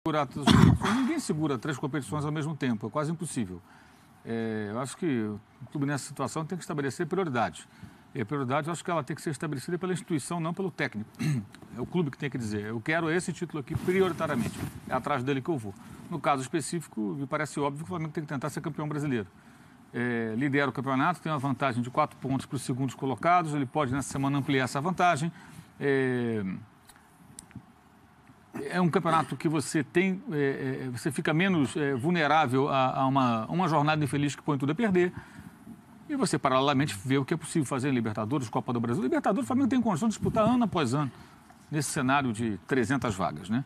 Ninguém segura 3 competições ao mesmo tempo, é quase impossível. Eu acho que o clube nessa situação tem que estabelecer prioridades. E a prioridade, eu acho que ela tem que ser estabelecida pela instituição, não pelo técnico. É o clube que tem que dizer, eu quero esse título aqui prioritariamente, é atrás dele que eu vou. No caso específico, me parece óbvio que o Flamengo tem que tentar ser campeão brasileiro. Lidera o campeonato, tem uma vantagem de 4 pontos para os segundos colocados, ele pode nessa semana ampliar essa vantagem. É um campeonato que você tem, você fica menos vulnerável a uma jornada infeliz que põe tudo a perder. E você, paralelamente, vê o que é possível fazer em Libertadores, Copa do Brasil. Libertadores, o Flamengo tem condição de disputar ano após ano, nesse cenário de 300 vagas, né?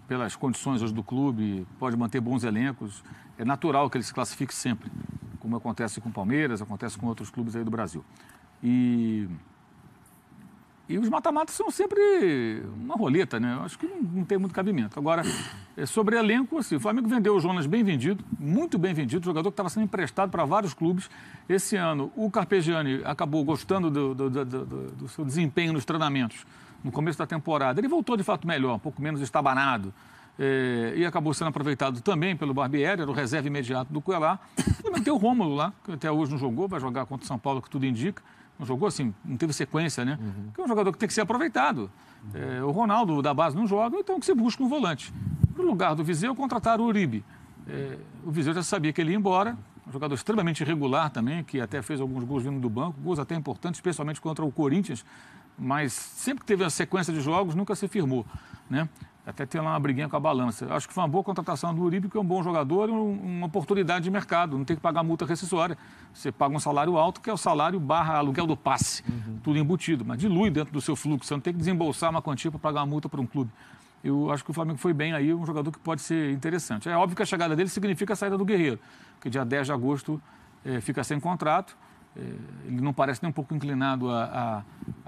Pelas condições hoje do clube, pode manter bons elencos. É natural que ele se classifique sempre, como acontece com o Palmeiras, acontece com outros clubes aí do Brasil. E os mata-matas são sempre uma roleta, né? Eu acho que não tem muito cabimento. Agora, sobre elenco, assim, o Flamengo vendeu o Jonas bem vendido, muito bem vendido, jogador que estava sendo emprestado para vários clubes. Esse ano, o Carpegiani acabou gostando do seu desempenho nos treinamentos no começo da temporada. Ele voltou, de fato, melhor, um pouco menos estabanado. E acabou sendo aproveitado também pelo Barbieri, era o reserva imediato do Cuellar. E tem o Rômulo lá, que até hoje não jogou, vai jogar contra o São Paulo, que tudo indica. Não jogou assim, não teve sequência, né? Que é um jogador que tem que ser aproveitado. O Ronaldo da base não joga, então que se busca um volante. No lugar do Viseu, contrataram o Uribe. O Viseu já sabia que ele ia embora, um jogador extremamente irregular também, que até fez alguns gols vindo do banco, gols até importantes, especialmente contra o Corinthians, mas sempre que teve a sequência de jogos, nunca se firmou, né? Até tem lá uma briguinha com a balança. Acho que foi uma boa contratação do Uribe, que é um bom jogador e uma oportunidade de mercado. Não tem que pagar multa rescisória. Você paga um salário alto, que é o salário barra aluguel do passe. Tudo embutido. Mas dilui dentro do seu fluxo. Você não tem que desembolsar uma quantia para pagar uma multa para um clube. Eu acho que o Flamengo foi bem aí, um jogador que pode ser interessante. É óbvio que a chegada dele significa a saída do Guerreiro, que dia 10 de agosto fica sem contrato. Ele não parece nem um pouco inclinado a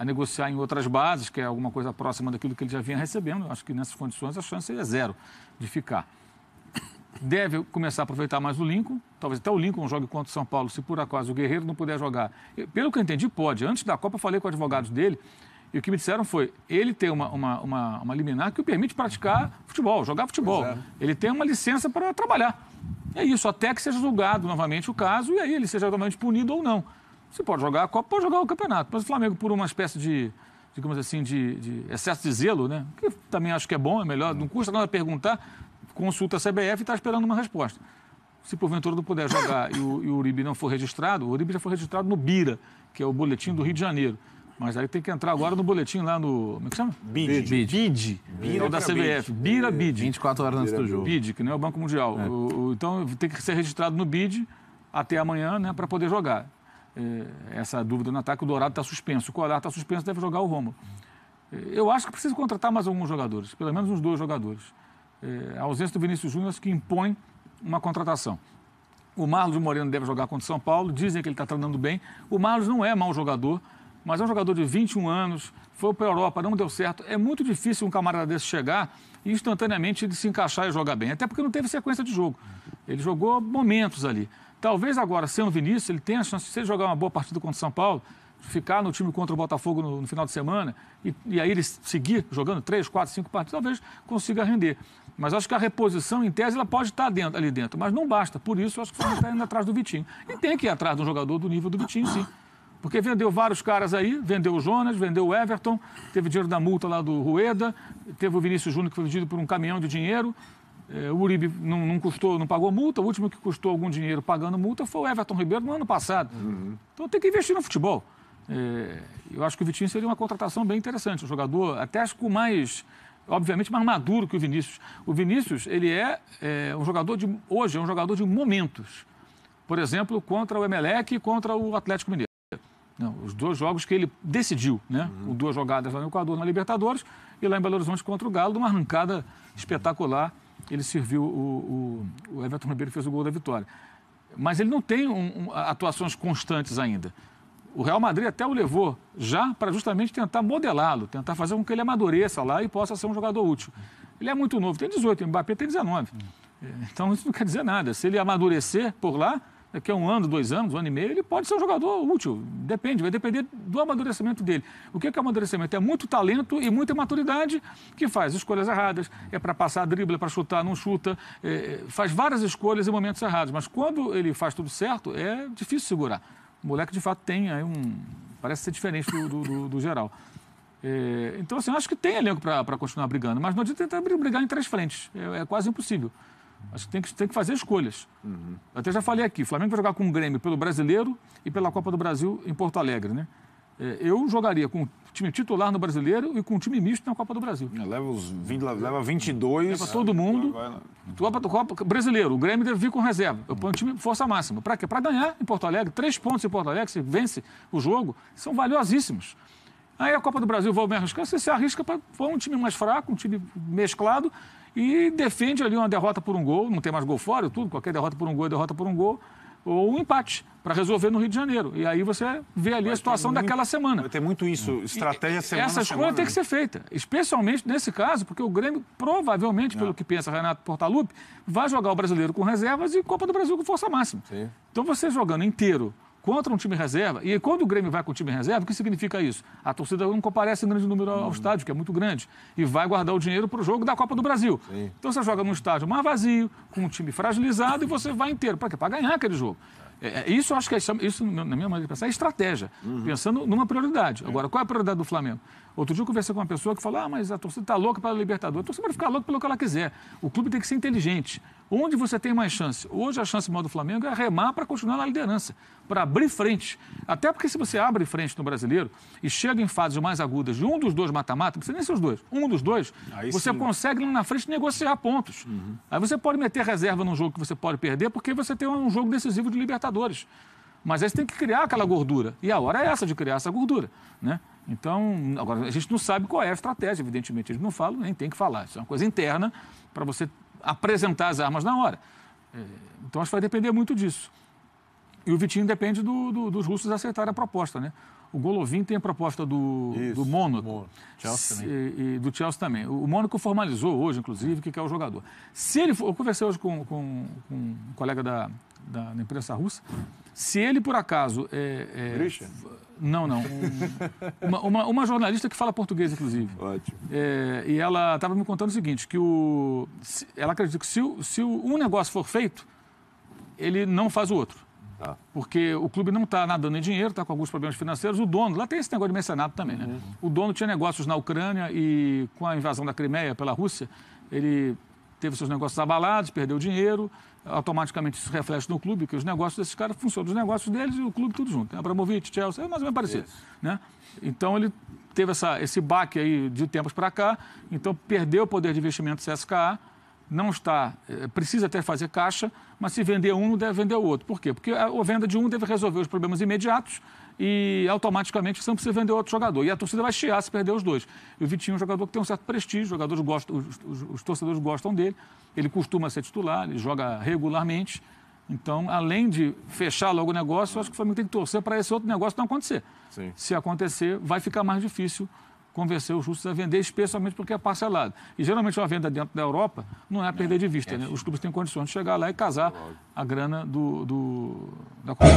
negociar em outras bases, que é alguma coisa próxima daquilo que ele já vinha recebendo. Acho que nessas condições a chance é zero de ficar. Deve começar a aproveitar mais o Lincoln, talvez até o Lincoln jogue contra o São Paulo, se por acaso o Guerreiro não puder jogar. Pelo que eu entendi, pode. Antes da Copa eu falei com advogados dele e o que me disseram foi, ele tem uma liminar que o permite praticar futebol, jogar futebol. Ele tem uma licença para trabalhar. É isso, até que seja julgado novamente o caso e aí ele seja novamente punido ou não. Você pode jogar a Copa, pode jogar o campeonato. Mas o Flamengo, por uma espécie de, digamos assim, de excesso de zelo, né? Que também acho que é bom, é melhor, não custa nada perguntar, consulta a CBF e está esperando uma resposta. Se porventura não puder jogar e o Uribe não for registrado, o Uribe já foi registrado no BIRA, que é o boletim do Rio de Janeiro. Mas aí tem que entrar agora no boletim lá no... Como é que chama? BID. É o da CBF. BID. 24 horas antes do jogo. BID, que não é o Banco Mundial. Então tem que ser registrado no BID até amanhã, né, para poder jogar. Essa dúvida no ataque, o Dourado está suspenso. O Colar está suspenso, deve jogar o Rômulo. Eu acho que precisa contratar mais alguns jogadores, pelo menos uns 2 jogadores. A ausência do Vinícius Júnior acho que impõe uma contratação. O Marlos Moreno deve jogar contra o São Paulo, dizem que ele está treinando bem. O Marlos não é mau jogador, mas é um jogador de 21 anos, foi para a Europa, não deu certo. É muito difícil um camarada desse chegar e instantaneamente ele se encaixar e jogar bem, até porque não teve sequência de jogo. Ele jogou momentos ali. Talvez agora, sendo o Vinícius, ele tenha a chance de, se ele jogar uma boa partida contra o São Paulo, ficar no time contra o Botafogo no final de semana e aí ele seguir jogando 3, 4, 5 partidas, talvez consiga render. Mas acho que a reposição, em tese, ela pode estar ali dentro, mas não basta. Por isso, acho que o Flamengo está indo atrás do Vitinho. E tem que ir atrás de um jogador do nível do Vitinho, sim. Porque vendeu vários caras aí, vendeu o Jonas, vendeu o Everton, teve dinheiro da multa lá do Rueda, teve o Vinícius Júnior que foi vendido por um caminhão de dinheiro, o Uribe não pagou multa, o último que custou algum dinheiro pagando multa foi o Everton Ribeiro no ano passado. Então tem que investir no futebol. Eu acho que o Vitinho seria uma contratação bem interessante, um jogador até acho que mais, obviamente, mais maduro que o Vinícius. O Vinícius, ele um jogador hoje é um jogador de momentos. Por exemplo, contra o Emelec e contra o Atlético Mineiro. Não, os 2 jogos que ele decidiu, né? Com 2 jogadas lá no Equador, na Libertadores, e lá em Belo Horizonte contra o Galo, de uma arrancada espetacular. Ele serviu, o Everton Ribeiro fez o gol da vitória. Mas ele não tem atuações constantes ainda. O Real Madrid até o levou já para justamente tentar modelá-lo, tentar fazer com que ele amadureça lá e possa ser um jogador útil. Ele é muito novo, tem 18, o Mbappé tem 19. Então isso não quer dizer nada. Se ele amadurecer por lá, daqui a 1 ano, 2 anos, 1 ano e meio, ele pode ser um jogador útil. Depende, vai depender do amadurecimento dele. O que é amadurecimento? É muito talento e muita maturidade que faz escolhas erradas, é para passar drible, é para chutar, não chuta, faz várias escolhas em momentos errados. Mas quando ele faz tudo certo, é difícil segurar. O moleque, de fato, tem aí parece ser diferente do geral. Então, assim, eu acho que tem elenco para continuar brigando, mas não adianta tentar brigar em 3 frentes. É quase impossível. Acho que tem que fazer escolhas. Até já falei aqui, o Flamengo vai jogar com o Grêmio pelo Brasileiro e pela Copa do Brasil em Porto Alegre, né? Eu jogaria com o time titular no Brasileiro e com o time misto na Copa do Brasil. Leva 22. Leva todo mundo. Copa Brasileiro, o Grêmio deve vir com reserva. Eu ponho o time força máxima. Para quê? Para ganhar em Porto Alegre. 3 pontos em Porto Alegre, você vence o jogo, são valiosíssimos. Aí a Copa do Brasil vai me arriscar, você se arrisca para um time mais fraco, um time mesclado, e defende ali uma derrota por um gol, não tem mais gol fora, tudo, qualquer derrota por um gol é derrota por um gol, ou um empate, para resolver no Rio de Janeiro. E aí você vê ali a situação daquela semana. Vai ter muito isso, estratégia semana a semana. Essa escolha tem que ser feita, especialmente nesse caso, porque o Grêmio, provavelmente, pelo que pensa Renato Portaluppi, vai jogar o Brasileiro com reservas e Copa do Brasil com força máxima. Sim. Então você jogando inteiro contra um time reserva, e quando o Grêmio vai com o time reserva, o que significa isso? A torcida não comparece em grande número ao estádio, que é muito grande, e vai guardar o dinheiro para o jogo da Copa do Brasil. Sim. Então você joga num estádio mais vazio, com um time fragilizado, e você vai inteiro. Para quê? Para ganhar aquele jogo. Isso eu acho que isso, na minha maneira de pensar, é estratégia, pensando numa prioridade. Agora, qual é a prioridade do Flamengo? Outro dia eu conversei com uma pessoa que falou, mas a torcida está louca para a Libertadores. A torcida vai ficar louca pelo que ela quiser. O clube tem que ser inteligente. Onde você tem mais chance? Hoje a chance maior do Flamengo é remar para continuar na liderança, para abrir frente. Até porque se você abre frente no Brasileiro e chega em fases mais agudas de um dos 2 mata-mata, não precisa nem ser os 2, um dos 2, aí você consegue lá na frente negociar pontos. Aí você pode meter reserva num jogo que você pode perder porque você tem um jogo decisivo de Libertadores. Mas aí você tem que criar aquela gordura. E a hora é essa de criar essa gordura, né? Então, agora, a gente não sabe qual é a estratégia, evidentemente. Eles não falam, nem tem que falar. Isso é uma coisa interna para você apresentar as armas na hora. Então, acho que vai depender muito disso. E o Vitinho depende dos russos aceitarem a proposta, né? O Golovin tem a proposta do Mônaco. Chelsea também. E do Chelsea também. O Mônaco formalizou hoje, inclusive, que é o jogador. Se ele for, eu conversei hoje com um colega da imprensa russa. Se ele, por acaso... Não. Uma jornalista que fala português, inclusive. Ótimo. E ela estava me contando o seguinte, que ela acredita que se um negócio for feito, ele não faz o outro. Tá. Porque o clube não está nadando em dinheiro, está com alguns problemas financeiros. O dono, lá tem esse negócio de mecenato também, né? O dono tinha negócios na Ucrânia e com a invasão da Crimeia pela Rússia, ele teve seus negócios abalados, perdeu dinheiro, automaticamente isso reflete no clube, que os negócios desses caras funcionam, os negócios deles e o clube tudo junto. Abramovich, Chelsea, é mais ou menos parecido. Né? Então ele teve esse baque aí de tempos para cá, então perdeu o poder de investimento do CSKA, não está, precisa até fazer caixa, mas se vender um, não deve vender o outro. Por quê? Porque a venda de um deve resolver os problemas imediatos e automaticamente você não precisa vender outro jogador. E a torcida vai chiar se perder os 2. E o Vitinho é um jogador que tem um certo prestígio, os jogadores gostam, os torcedores gostam dele, ele costuma ser titular, ele joga regularmente. Então, além de fechar logo o negócio, eu acho que o Flamengo tem que torcer para esse outro negócio não acontecer. Sim. Se acontecer, vai ficar mais difícil convencer os russos a vender, especialmente porque é parcelado. E geralmente uma venda dentro da Europa não é perder de vista, né? Os clubes têm condições de chegar lá e casar a grana da Copa.